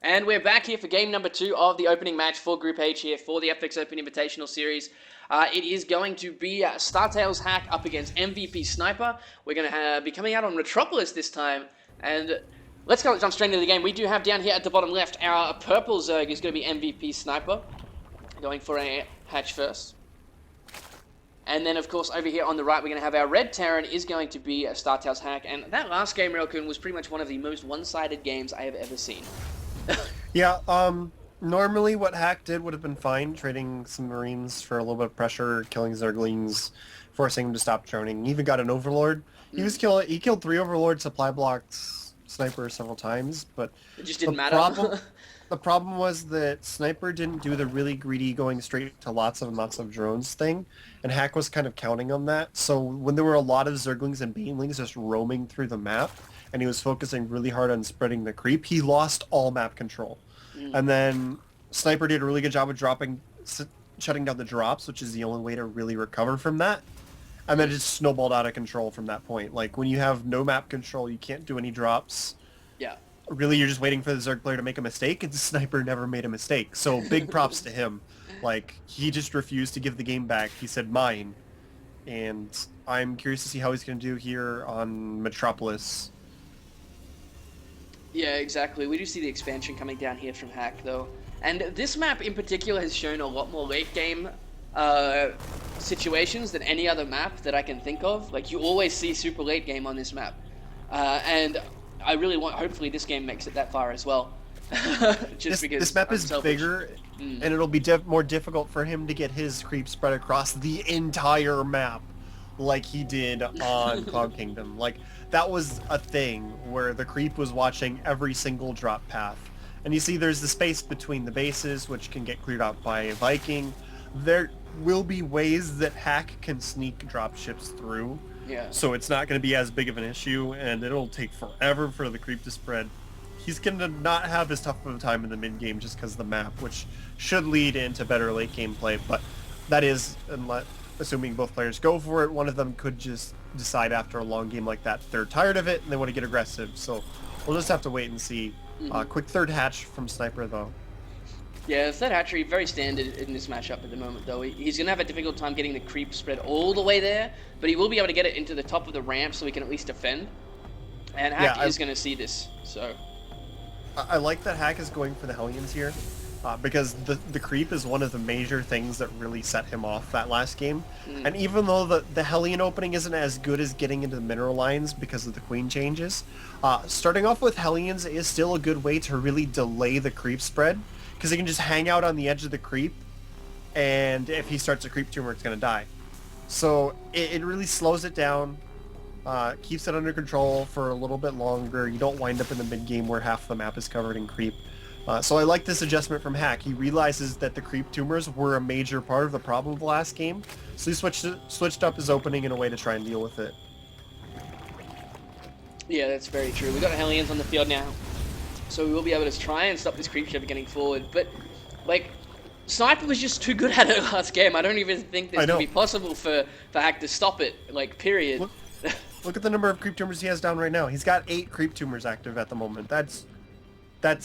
And we're back here for game number 2 of the opening match for Group H here for the FX Open Invitational Series. It is going to be STHack up against MVPSniper. We're going to be coming out on Metropolis this time. And let's jump straight into the game. We do have down here at the bottom left, our purple Zerg is going to be MVPSniper. Going for a hatch first. And then, of course, over here on the right, we're going to have our red Terran is going to be STHack. And that last game, Railkun, was pretty much one of the most one-sided games I have ever seen. Yeah, normally what Hack did would have been fine, trading some Marines for a little bit of pressure, killing Zerglings, forcing him to stop droning. He even got an Overlord. He killed 3 Overlord, supply blocked Sniper several times, but it just didn't matter. The problem was that Sniper didn't do the really greedy going straight to lots of amounts of drones thing, and Hack was kind of counting on that. So when there were a lot of Zerglings and Banelings just roaming through the map, and he was focusing really hard on spreading the creep, he lost all map control. And then Sniper did a really good job of shutting down the drops, which is the only way to really recover from that. And then it just snowballed out of control from that point. Like, when you have no map control, you can't do any drops. Yeah. Really, you're just waiting for the Zerg player to make a mistake, and the Sniper never made a mistake. So big props to him. Like, he just refused to give the game back. He said, mine. And I'm curious to see how he's going to do here on Metropolis. Yeah, exactly. We do see the expansion coming down here from Hack, though. And this map in particular has shown a lot more late game situations than any other map that I can think of. Like, you always see super late game on this map. And I really want, hopefully this game makes it that far as well. Just because this map is selfish. bigger, and it'll be more difficult for him to get his creep spread across the entire map like he did on Cloud Kingdom. Like, that was a thing where the creep was watching every single drop path. And you see there's the space between the bases, which can get cleared out by a Viking. There will be ways that Hack can sneak drop ships through. Yeah. So it's not going to be as big of an issue, and it'll take forever for the creep to spread. He's going to not have as tough of a time in the mid game just because of the map, which should lead into better late game play. But that is, assuming both players go for it, one of them could just decide after a long game like that they're tired of it and they want to get aggressive. So we'll just have to wait and see. Quick third hatch from Sniper, though. Yeah, the third hatchery, very standard in this matchup at the moment, though. He's going to have a difficult time getting the creep spread all the way there, but he will be able to get it into the top of the ramp so he can at least defend. And Hack is going to see this, so... I like that Hack is going for the Hellions here, because the creep is one of the major things that really set him off that last game. And even though the Hellion opening isn't as good as getting into the mineral lines because of the queen changes, starting off with Hellions is still a good way to really delay the creep spread, because he can just hang out on the edge of the creep, and if he starts a creep tumor, it's going to die. So it really slows it down, keeps it under control for a little bit longer. You don't wind up in the mid-game where half the map is covered in creep. So I like this adjustment from Hack. He realizes that the creep tumors were a major part of the problem of the last game, so he switched up his opening in a way to try and deal with it. Yeah, that's very true. We've got Hellions on the field now, so we will be able to try and stop this creep ship getting forward. But, like, Sniper was just too good at it last game. I don't even think this would be possible for Hack to stop it, like, period. Look at the number of creep tumors he has down right now. He's got 8 creep tumors active at the moment. That's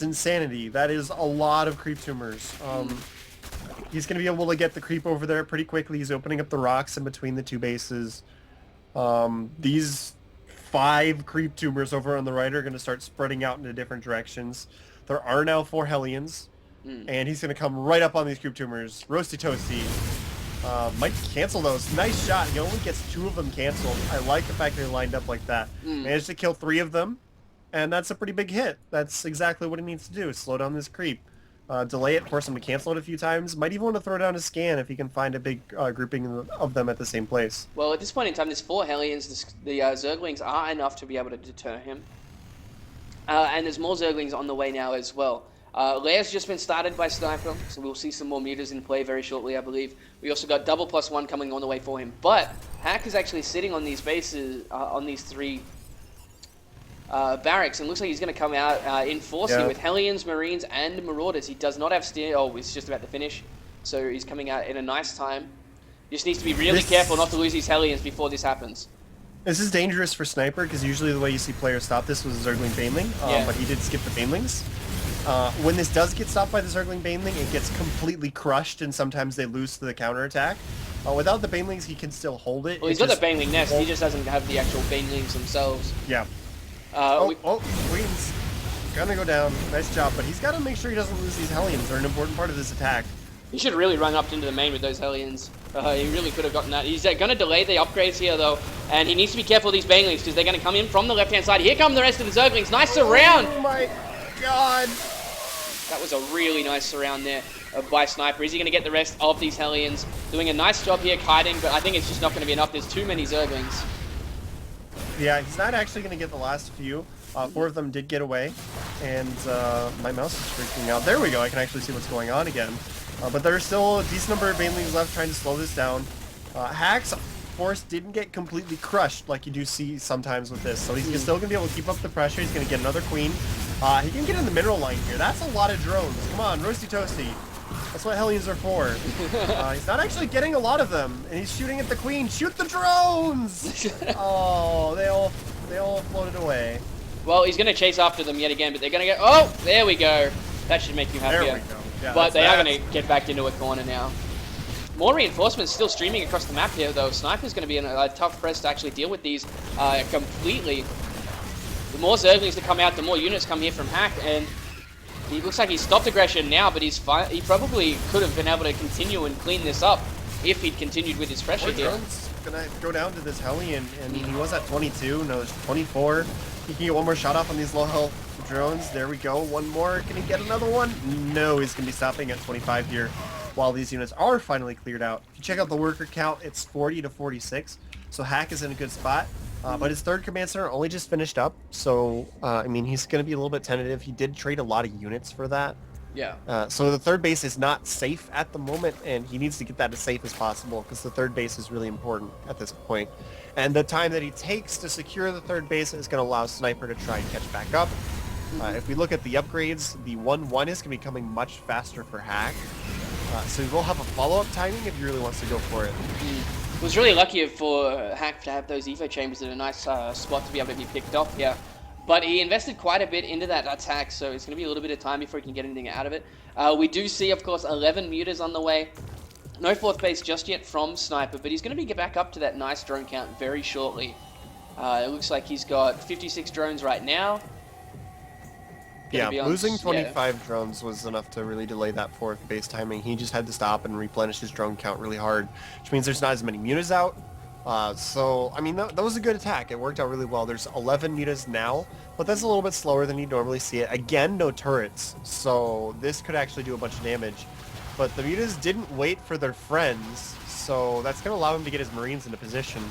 insanity. That is a lot of creep tumors. He's going to be able to get the creep over there pretty quickly. He's opening up the rocks in between the 2 bases. These 5 creep tumors over on the right are going to start spreading out into different directions. There are now 4 Hellions, and he's going to come right up on these creep tumors. Roasty toasty. Might cancel those. Nice shot. He only gets 2 of them canceled. I like the fact they're lined up like that. Managed to kill 3 of them, and that's a pretty big hit. That's exactly what he needs to do. Slow down this creep. Delay it, force him to cancel it a few times. Might even want to throw down a scan if he can find a big grouping of them at the same place. Well, at this point in time, there's 4 Hellions. The Zerglings are enough to be able to deter him. And there's more Zerglings on the way now as well. Lair's just been started by Sniper, so we'll see some more meters in play very shortly, I believe. We also got double +1 coming on the way for him. But Hack is actually sitting on these bases, on these 3 barracks, and looks like he's going to come out in force here with Hellions, Marines, and Marauders. He does not have steer. Oh, he's just about to finish. So he's coming out in a nice time. Just needs to be really careful not to lose these Hellions before this happens. This is dangerous for Sniper, because usually the way you see players stop this was Zergling Baneling, but he did skip the Banelings. When this does get stopped by the circling Baneling, it gets completely crushed, and sometimes they lose to the counterattack. Without the Banelings, he can still hold it. Well, he's got the Baneling nest. He just doesn't have the actual Banelings themselves. Yeah. Queen's gonna go down. Nice job, but he's got to make sure he doesn't lose these Hellions. They're an important part of this attack. He should really run up into the main with those Hellions. He really could have gotten that. He's going to delay the upgrades here, though, and he needs to be careful of these Banelings because they're going to come in from the left-hand side. Here come the rest of the Zerglings. Nice surround! Oh my god! That was a really nice surround there by Sniper. Is he going to get the rest of these Hellions? Doing a nice job here kiting, but I think it's just not going to be enough. There's too many Zerglings. Yeah, he's not actually going to get the last few. 4 of them did get away, and my mouse is freaking out. There we go. I can actually see what's going on again. But there's still a decent number of Banelings left trying to slow this down. Hack's force didn't get completely crushed like you do see sometimes with this, so he's still going to be able to keep up the pressure. He's going to get another queen. He can get in the mineral line here. That's a lot of drones. Come on, Roasty Toasty. That's what Hellions are for. He's not actually getting a lot of them, and he's shooting at the queen. Shoot the drones! Oh, they all floated away. Well, he's going to chase after them yet again, but they're going to go... Oh, there we go. That should make you happier. There we go. Yeah, but they are going to get back into a corner now. More reinforcements still streaming across the map here, though. Sniper's going to be in a tough press to actually deal with these completely. The more Zerglings that come out, the more units come here from Hack, and he looks like he's stopped aggression now, but he probably could have been able to continue and clean this up if he'd continued with his pressure here. Drone's gonna go down to this Hellion, and he was at 22, no, there's 24. He can get one more shot off on these low health drones. There we go, one more. Can he get another one? No, he's gonna be stopping at 25 here while these units are finally cleared out. If you check out the worker count, it's 40 to 46, so Hack is in a good spot. But his third command center only just finished up, so I mean, he's going to be a little bit tentative. He did trade a lot of units for that. Yeah. So the third base is not safe at the moment, and he needs to get that as safe as possible because the third base is really important at this point. And the time that he takes to secure the third base is going to allow Sniper to try and catch back up. If we look at the upgrades, the 1-1 is going to be coming much faster for Hack. So he will have a follow-up timing if he really wants to go for it. It was really lucky for Hack to have those Evo chambers in a nice spot to be able to be picked off here. But he invested quite a bit into that attack, so it's going to be a little bit of time before he can get anything out of it. We do see, of course, 11 mutas on the way. No fourth base just yet from Sniper, but he's going to be back up to that nice drone count very shortly. It looks like he's got 56 drones right now. Yeah, losing 25 drones was enough to really delay that fourth base timing. He just had to stop and replenish his drone count really hard, which means there's not as many mutas out. So, I mean, that was a good attack. It worked out really well. There's 11 mutas now, but that's a little bit slower than you'd normally see it. Again, no turrets, so this could actually do a bunch of damage. But the mutas didn't wait for their friends, so that's going to allow him to get his Marines into position.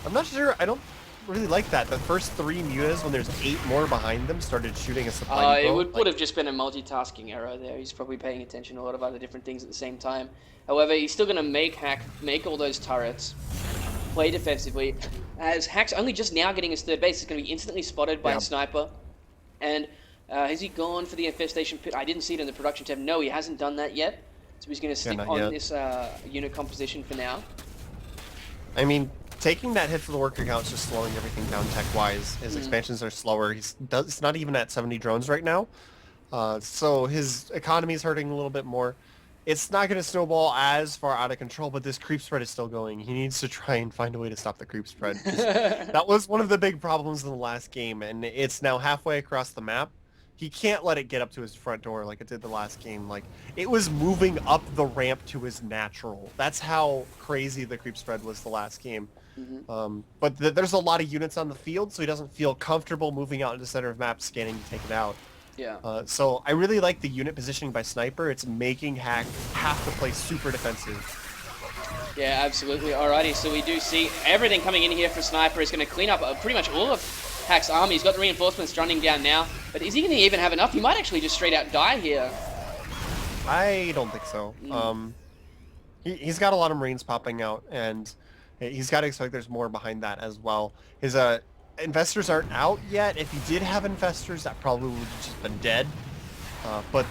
I'm not sure. I don't really like that. The first 3 mutas, when there's 8 more behind them, started shooting a supply depot. It would have just been a multitasking error there. He's probably paying attention to a lot of other different things at the same time. However, he's still going to make all those turrets, play defensively. As Hack's only just now getting his third base, he's going to be instantly spotted by a Sniper. And has he gone for the infestation pit? I didn't see it in the production tab. No, he hasn't done that yet. So he's going to stick on this unit composition for now. I mean, taking that hit for the worker count is just slowing everything down tech-wise. His expansions are slower. He's not even at 70 drones right now. So his economy is hurting a little bit more. It's not going to snowball as far out of control, but this creep spread is still going. He needs to try and find a way to stop the creep spread. That was one of the big problems in the last game, and it's now halfway across the map. He can't let it get up to his front door like it did the last game. Like, it was moving up the ramp to his natural. That's how crazy the creep spread was the last game. But there's a lot of units on the field, so he doesn't feel comfortable moving out into the center of map, scanning to take it out. Yeah. So I really like the unit positioning by Sniper. It's making Hack have to play super defensive. Yeah, absolutely. Alrighty, so we do see everything coming in here for Sniper is going to clean up pretty much all of Hack's army. He's got the reinforcements running down now, but is he going to even have enough? He might actually just straight out die here. I don't think so. He's got a lot of Marines popping out, and he's got to expect there's more behind that as well. His investors aren't out yet. If he did have investors, that probably would have just been dead. But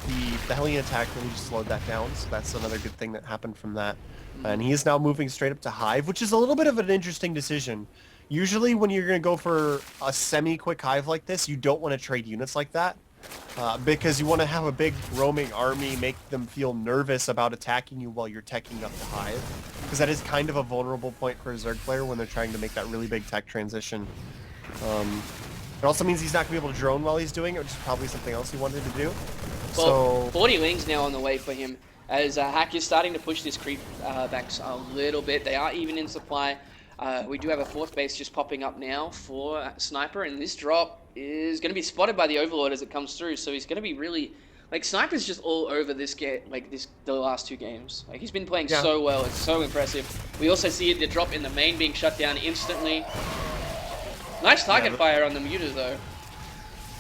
the Hellion attack really just slowed that down, so that's another good thing that happened from that. And he is now moving straight up to Hive, which is a little bit of an interesting decision. Usually when you're going to go for a semi-quick Hive like this, you don't want to trade units like that. because you want to have a big roaming army, make them feel nervous about attacking you while you're teching up the hive, because that is kind of a vulnerable point for a Zerg player when they're trying to make that really big tech transition. It also means he's not going to be able to drone while he's doing it, which is probably something else he wanted to do. Well, 40 lings now on the way for him, as Hack is starting to push this creep back a little bit. They are even in supply. We do have a fourth base just popping up now for Sniper, and this drop is going to be spotted by the Overlord as it comes through, so he's going to be really... Like, Sniper's just all over this game, like the last 2 games. Like, he's been playing so well, it's so impressive. We also see the drop in the main being shut down instantly. Nice target fire on the muter, though.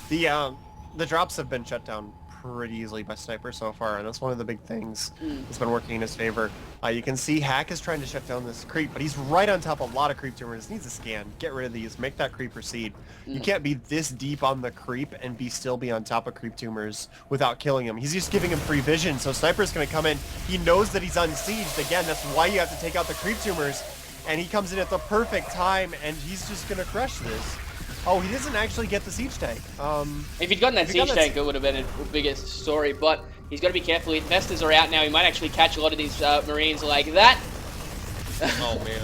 The drops have been shut down pretty easily by Sniper so far, and that's one of the big things that's been working in his favor. You can see Hack is trying to shut down this creep, but he's right on top of a lot of creep tumors. Needs a scan. Get rid of these. Make that creep proceed. You can't be this deep on the creep and still be on top of creep tumors without killing him. He's just giving him free vision, so Sniper's going to come in. He knows that he's unsieged. Again, that's why you have to take out the creep tumors, and he comes in at the perfect time, and he's just going to crush this. Oh, he doesn't actually get the siege tank. If he'd gotten that siege tank, it would have been a bigger story, but he's got to be careful. Investors are out now. He might actually catch a lot of these Marines like that. Oh, man.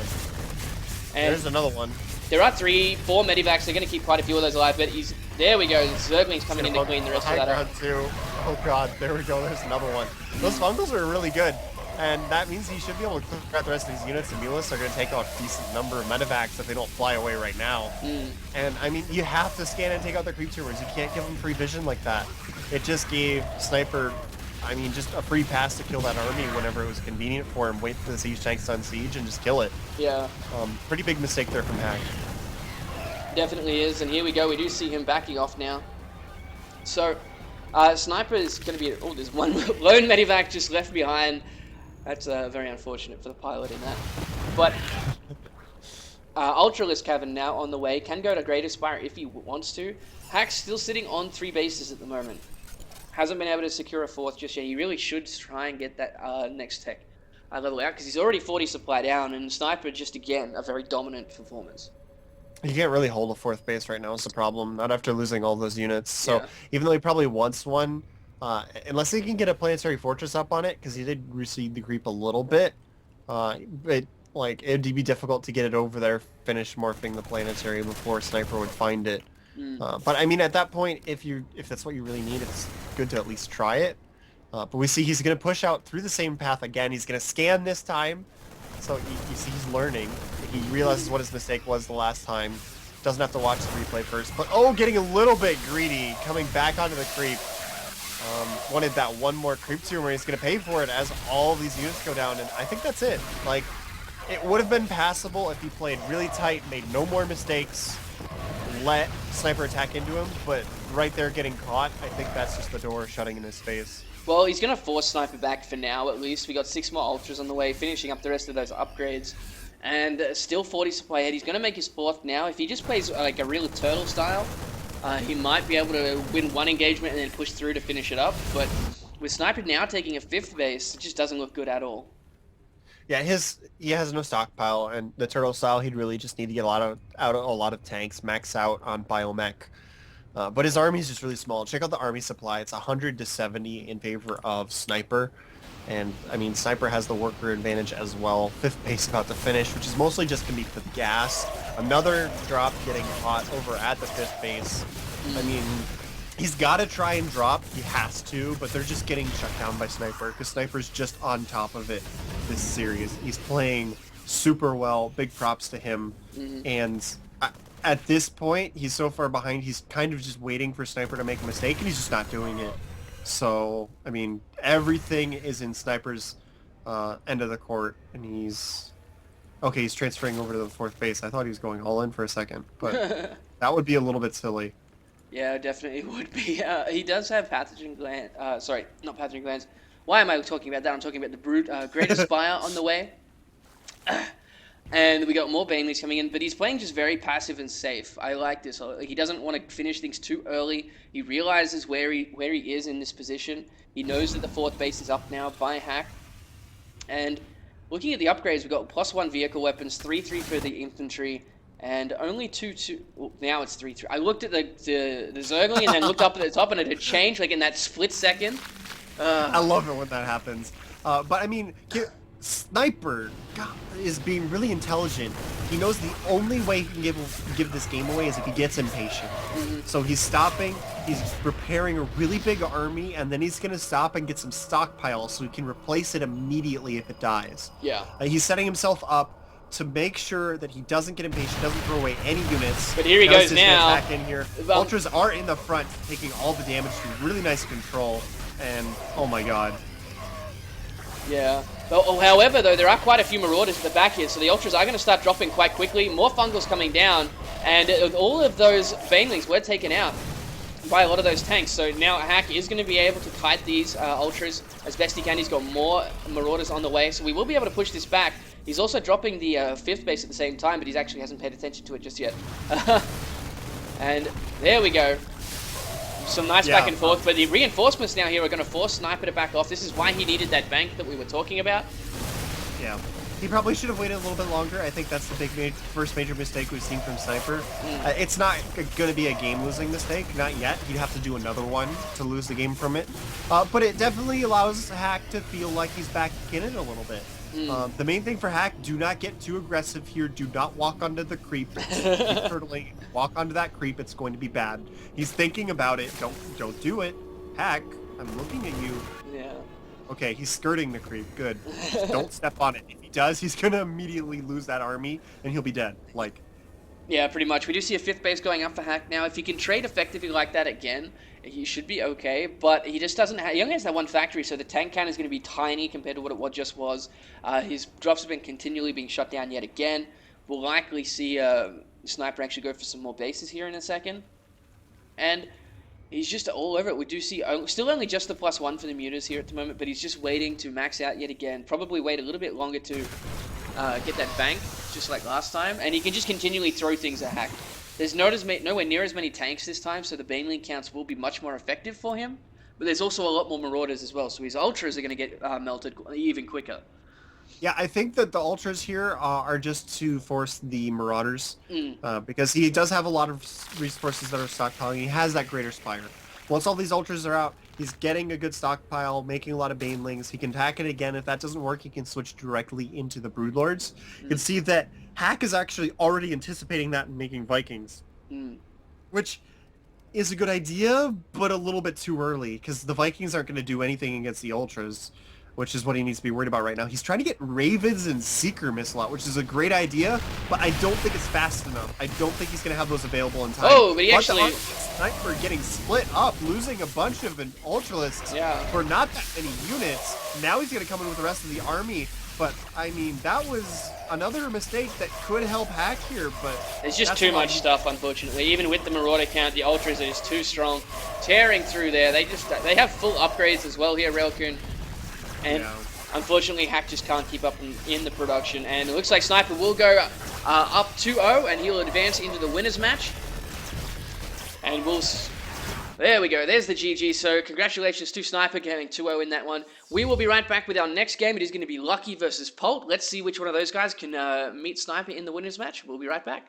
And there's another one. There are 3, 4 medivacs. They're going to keep quite a few of those alive, but he's... There we go. Zergling's coming in to clean the rest of that up. Too. Oh, God. There we go. There's another one. Those fungals are really good. And that means he should be able to clear out the rest of these units, and Mulis are going to take out a decent number of medivacs if they don't fly away right now. And, I mean, you have to scan and take out the creep tumors. You can't give them free vision like that. It just gave Sniper, I mean, just a free pass to kill that army whenever it was convenient for him. Wait for the siege tanks to unsiege and just kill it. Yeah. Pretty big mistake there from Hack. Definitely is, and here we go. We do see him backing off now. So, Sniper is going to be... Oh, there's one lone medivac just left behind. That's very unfortunate for the pilot in that. But Ultralisk Cavern now on the way. Can go to Great Aspire if he wants to. Hack's still sitting on 3 bases at the moment. Hasn't been able to secure a 4th just yet. He really should try and get that next tech level out, because he's already 40 supply down, and Sniper just, again, a very dominant performance. You can't really hold a 4th base right now is the problem. Not after losing all those units. So even though he probably wants one... unless he can get a planetary fortress up on it, because he did recede the creep a little bit, it'd be difficult to get it over there, finish morphing the planetary before Sniper would find it. But I mean, at that point, if that's what you really need, it's good to at least try it. But we see he's going to push out through the same path again. He's going to scan this time, so you see he's learning. He realizes what his mistake was the last time. Doesn't have to watch the replay first. But oh, getting a little bit greedy, coming back onto the creep. Wanted that one more creep tumor. He's going to pay for it as all these units go down, and I think that's it. Like, it would have been passable if he played really tight, made no more mistakes, let Sniper attack into him, but right there getting caught, I think that's just the door shutting in his face. Well, he's going to force Sniper back for now, at least. We got 6 more Ultras on the way, finishing up the rest of those upgrades. And still 40 supply ahead. He's going to make his 4th now. If he just plays like a real turtle style, he might be able to win 1 engagement and then push through to finish it up. But with Sniper now taking a 5th base, it just doesn't look good at all. Yeah, he has no stockpile, and the turtle style, he'd really just need to get out a lot of tanks, max out on biomech. But his army is just really small. Check out the army supply. It's 100 to 70 in favor of Sniper. And, I mean, Sniper has the worker advantage as well. 5th base about to finish, which is mostly just going to be for the gas. Another drop getting caught over at the 5th base. I mean, he's got to try and drop. He has to, but they're just getting shut down by Sniper, because Sniper's just on top of it this series. He's playing super well. Big props to him. And at this point, he's so far behind, he's kind of just waiting for Sniper to make a mistake, and he's just not doing it. So, I mean, everything is in Sniper's end of the court, and he's... Okay, he's transferring over to the 4th base. I thought he was going all in for a second, but that would be a little bit silly. Yeah, definitely would be. He does have pathogen gland... sorry, not pathogen glands. Why am I talking about that? I'm talking about the Brute Great Aspire on the way. And we got more Baneleys coming in, but he's playing just very passive and safe. I like this. He doesn't want to finish things too early. He realizes where he is in this position. He knows that the 4th base is up now by Hack. And looking at the upgrades, we've got +1 vehicle weapons, 3/3 for the infantry, And only 2-2. Well, now it's 3-3. I looked at the Zergling and then looked up at the top and it had changed like in that split second. I love it when that happens. But I mean, Sniper is being really intelligent. He knows the only way he can give this game away is if he gets impatient. So he's stopping, he's preparing a really big army, and then he's going to stop and get some stockpile so he can replace it immediately if it dies. Yeah. He's setting himself up to make sure that he doesn't get impatient, doesn't throw away any units. But here he goes now. Back in here. Ultras are in the front, taking all the damage through really nice control, and oh my god. Yeah. Well, however, though, there are quite a few Marauders at the back here, so the Ultras are going to start dropping quite quickly. More Fungals coming down, and all of those Banelings were taken out by a lot of those tanks. So now Hack is going to be able to kite these Ultras as best he can. He's got more Marauders on the way, so we will be able to push this back. He's also dropping the 5th base at the same time, but he actually hasn't paid attention to it just yet. And there we go. Some nice back and forth, but the reinforcements now here are going to force Sniper to back off. This is why he needed that bank that we were talking about. Yeah. He probably should have waited a little bit longer. I think that's the first major mistake we've seen from Sniper. It's not going to be a game-losing mistake, not yet. He'd have to do another one to lose the game from it. But it definitely allows Hack to feel like he's back in it a little bit. The main thing for Hack, do not get too aggressive here. Do not walk onto the creep. Keep turtling. Walk onto that creep. It's going to be bad. He's thinking about it. Don't do it. Hack, I'm looking at you. Yeah. Okay, he's skirting the creep. Good. Just don't step on it. If he does, he's going to immediately lose that army, and he'll be dead. Like. Yeah, pretty much. We do see a 5th base going up for Hack now. If he can trade effectively like that again, he should be okay, but he just doesn't have... He only has that one factory, so the tank count is going to be tiny compared to what it just was. His drops have been continually being shut down yet again. We'll likely see Sniper actually go for some more bases here in a second. And he's just all over it. We do see still only just the +1 for the mutas here at the moment, but he's just waiting to max out yet again. Probably wait a little bit longer to get that bank, just like last time. And he can just continually throw things at Hack. There's nowhere near as many tanks this time, so the Baneling counts will be much more effective for him. But there's also a lot more Marauders as well, so his Ultras are going to get melted even quicker. Yeah, I think that the Ultras here are just to force the Marauders, because he does have a lot of resources that are stockpiling. He has that Greater Spire. Once all these Ultras are out, he's getting a good stockpile, making a lot of Banelings. He can attack it again. If that doesn't work, he can switch directly into the Broodlords. You can see that Hack is actually already anticipating that and making Vikings, which is a good idea, but a little bit too early, because the Vikings aren't going to do anything against the Ultras, which is what he needs to be worried about right now. He's trying to get Ravens and Seeker missile out, which is a great idea, but I don't think it's fast enough. I don't think he's going to have those available in time. Oh, but he actually... Sniper getting split up, losing a bunch of Ultralisks for not that many units. Now he's going to come in with the rest of the army. But, I mean, that was another mistake that could help Hack here, but... There's just too much stuff, unfortunately. Even with the Marauder count, the Ultras are just too strong. Tearing through there. They have full upgrades as well here, Railcoon. And unfortunately, Hack just can't keep up in the production. And it looks like Sniper will go up 2-0, and he'll advance into the winners match. And we'll... There we go. There's the GG. So congratulations to Sniper getting 2-0 in that one. We will be right back with our next game. It is going to be Lucky versus Polt. Let's see which one of those guys can meet Sniper in the winners match. We'll be right back.